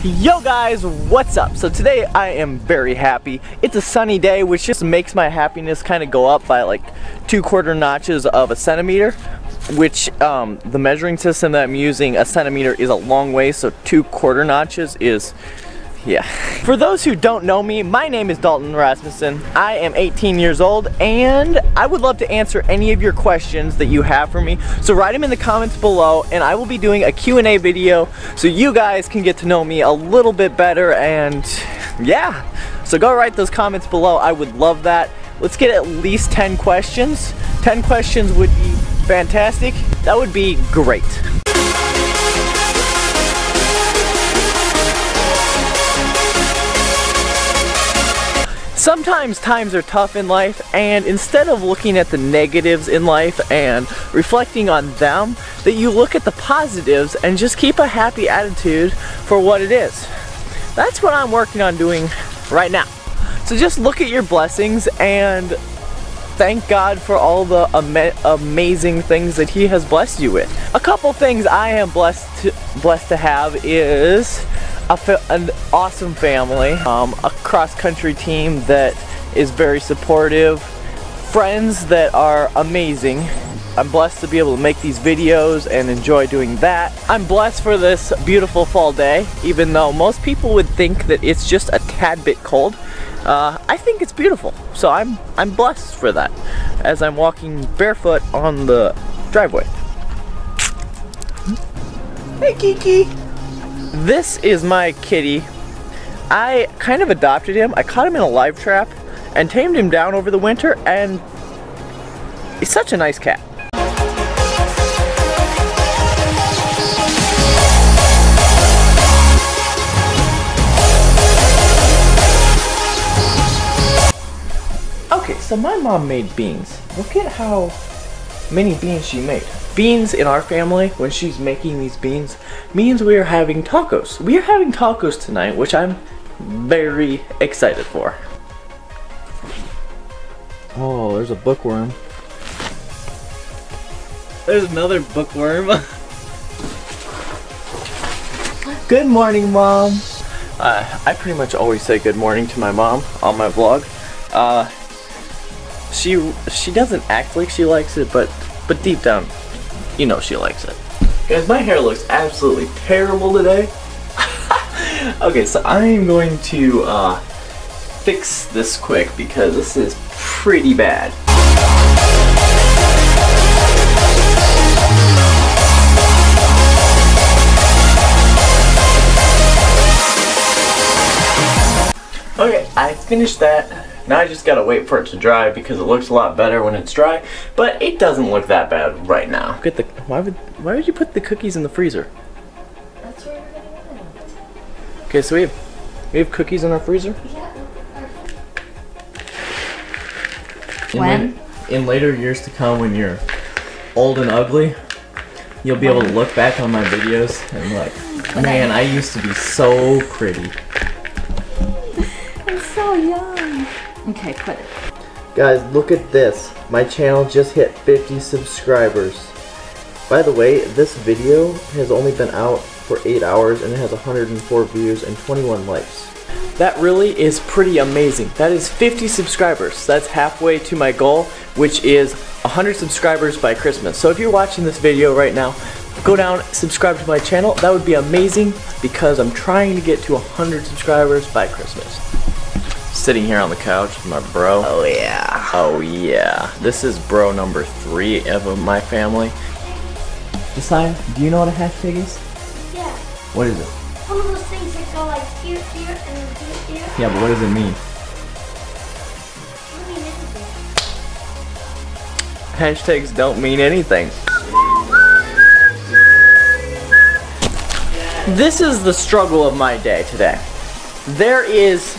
Yo guys, what's up? So today I am very happy. It's a sunny day, which just makes my happiness kind of go up by like 2/4 notches of a centimeter, which the measuring system that I'm using, a centimeter is a long way, so 2/4 notches is, yeah. For those who don't know me, my name is Dalton Rasmussen. I am 18 years old and I would love to answer any of your questions that you have for me. So write them in the comments below and I will be doing a Q&A video so you guys can get to know me a little bit better, and yeah. So go write those comments below. I would love that. Let's get at least 10 questions. 10 questions would be fantastic. That would be great. Sometimes times are tough in life, and instead of looking at the negatives in life and reflecting on them, that you look at the positives and just keep a happy attitude for what it is. That's what I'm working on doing right now. So just look at your blessings and thank God for all the amazing things that He has blessed you with. A couple things I am blessed to have is an awesome family, a cross-country team that is very supportive, friends that are amazing. I'm blessed to be able to make these videos and enjoy doing that. I'm blessed for this beautiful fall day, even though most people would think that it's just a tad bit cold. I think it's beautiful, so I'm blessed for that as I'm walking barefoot on the driveway. Hey Kiki! This is my kitty. I kind of adopted him. I caught him in a live trap and tamed him down over the winter, and he's such a nice cat. Okay, so my mom made beans. Look at how many beans she made. Beans in our family, when she's making these beans, means we are having tacos. We are having tacos tonight, which I'm very excited for. Oh, there's a bookworm. There's another bookworm. Good morning, Mom. I pretty much always say good morning to my mom on my vlog. She doesn't act like she likes it, but deep down, you know she likes it. Guys, my hair looks absolutely terrible today. Okay, so I'm going to fix this quick because this is pretty bad. Okay, I finished that. Now I just gotta wait for it to dry because it looks a lot better when it's dry, but it doesn't look that bad right now. Get the why would you put the cookies in the freezer? That's where we're gonna put them. Okay, so we have cookies in our freezer? Yeah. In later years to come, when you're old and ugly, you'll be able to look back on my videos and be like, man, I used to be so pretty. I'm so young. Okay, put it. Guys, look at this. My channel just hit 50 subscribers. By the way, this video has only been out for 8 hours and it has 104 views and 21 likes. That really is pretty amazing. That is 50 subscribers. That's halfway to my goal, which is 100 subscribers by Christmas. So if you're watching this video right now, go down, subscribe to my channel. That would be amazing because I'm trying to get to 100 subscribers by Christmas. Sitting here on the couch with my bro. Oh yeah. Oh yeah. This is bro number 3 of my family. Josiah, do you know what a hashtag is? Yeah. What is it? One of those things that go like here, here, and here. Yeah, but what does it mean? What do you mean? Hashtags don't mean anything. This is the struggle of my day today. There is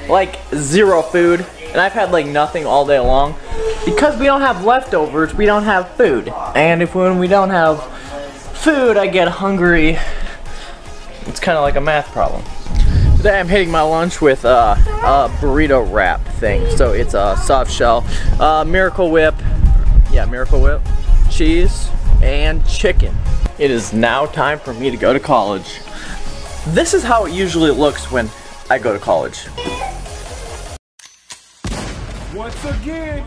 like zero food, and I've had like nothing all day long. Because we don't have leftovers, we don't have food. And when we don't have food, I get hungry. It's kind of like a math problem. Today I'm hitting my lunch with a burrito wrap thing. So it's a soft shell, Miracle Whip, yeah, Miracle Whip, cheese, and chicken. It is now time for me to go to college. This is how it usually looks when I go to college. Once again.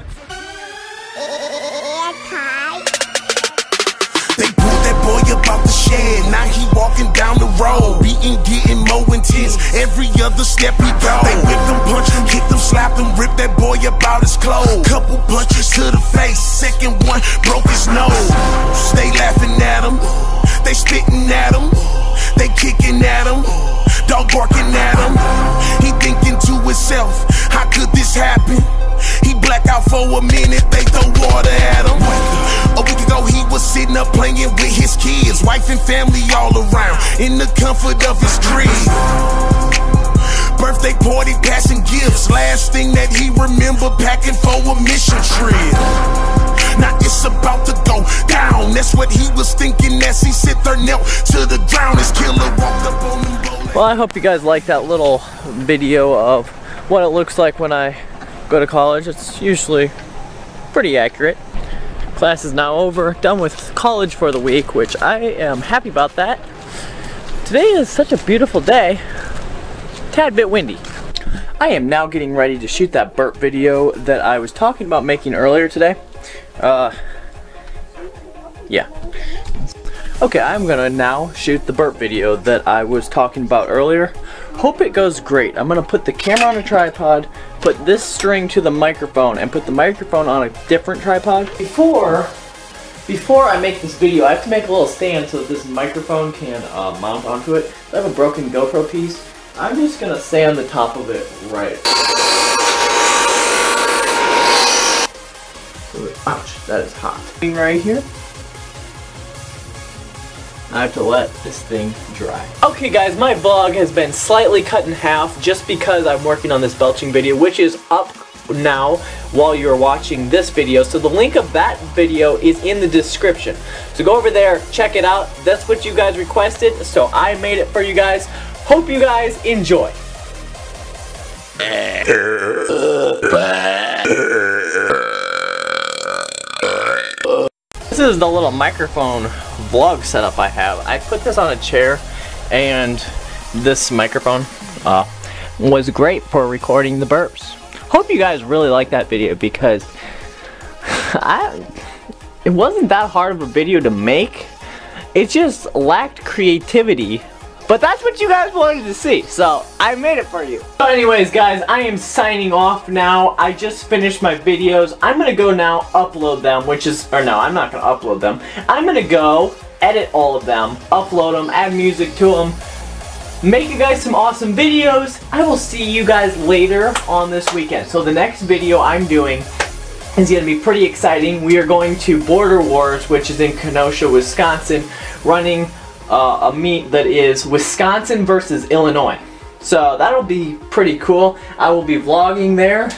They pulled that boy up out the shed, now he walking down the road. Beating, getting more intense, every other step he go. They whipped him, punched him, kicked him, slapped him, ripped that boy up out his clothes. Couple punches to the face, second one broke his nose. They laughing at him, they spitting at him, they kicking at him, dog barking at him. He thinking to himself, how could this happen? He black out for a minute, they throw water at him. A week ago he was sitting up playing with his kids, wife and family all around, in the comfort of his crib. Birthday party, passing gifts, last thing that he remember, packing for a mission trip. Now it's about to go down, that's what he was thinking as he sit there knelt to the ground. His killer walked up on him. Well, I hope you guys like that little video of what it looks like when I go to college. It's usually pretty accurate. Class is now over, done with college for the week, which I am happy about that. Today is such a beautiful day, tad bit windy. I am now getting ready to shoot that burp video that I was talking about making earlier today. Yeah. Okay, I'm gonna now shoot the burp video that I was talking about earlier. Hope it goes great. I'm gonna put the camera on a tripod, put this string to the microphone, and put the microphone on a different tripod. Before I make this video, I have to make a little stand so that this microphone can mount onto it. I have a broken GoPro piece. I'm just gonna stay on the top of it right. Ouch, that is hot. Right here. I have to let this thing dry. Okay guys, my vlog has been slightly cut in half just because I'm working on this belching video, which is up now while you're watching this video. So the link of that video is in the description. So go over there, check it out. That's what you guys requested, so I made it for you guys. Hope you guys enjoy. This is the little microphone vlog setup I have. I put this on a chair, and this microphone was great for recording the burps. Hope you guys really like that video because it wasn't that hard of a video to make. It just lacked creativity. But that's what you guys wanted to see, so I made it for you. So anyways guys, I am signing off now. I just finished my videos. I'm gonna go now upload them, or no, I'm not gonna upload them. I'm gonna go edit all of them, upload them, add music to them, make you guys some awesome videos. I will see you guys later on this weekend. So the next video I'm doing is gonna be pretty exciting. We are going to Border Wars, which is in Kenosha, Wisconsin, running a meet that is Wisconsin versus Illinois. So that'll be pretty cool. I will be vlogging there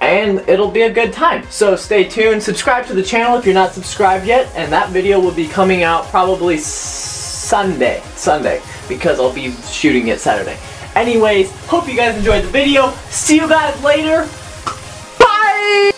and it'll be a good time. So stay tuned, subscribe to the channel if you're not subscribed yet, and that video will be coming out probably Sunday because I'll be shooting it Saturday. Anyways, hope you guys enjoyed the video. See you guys later. Bye!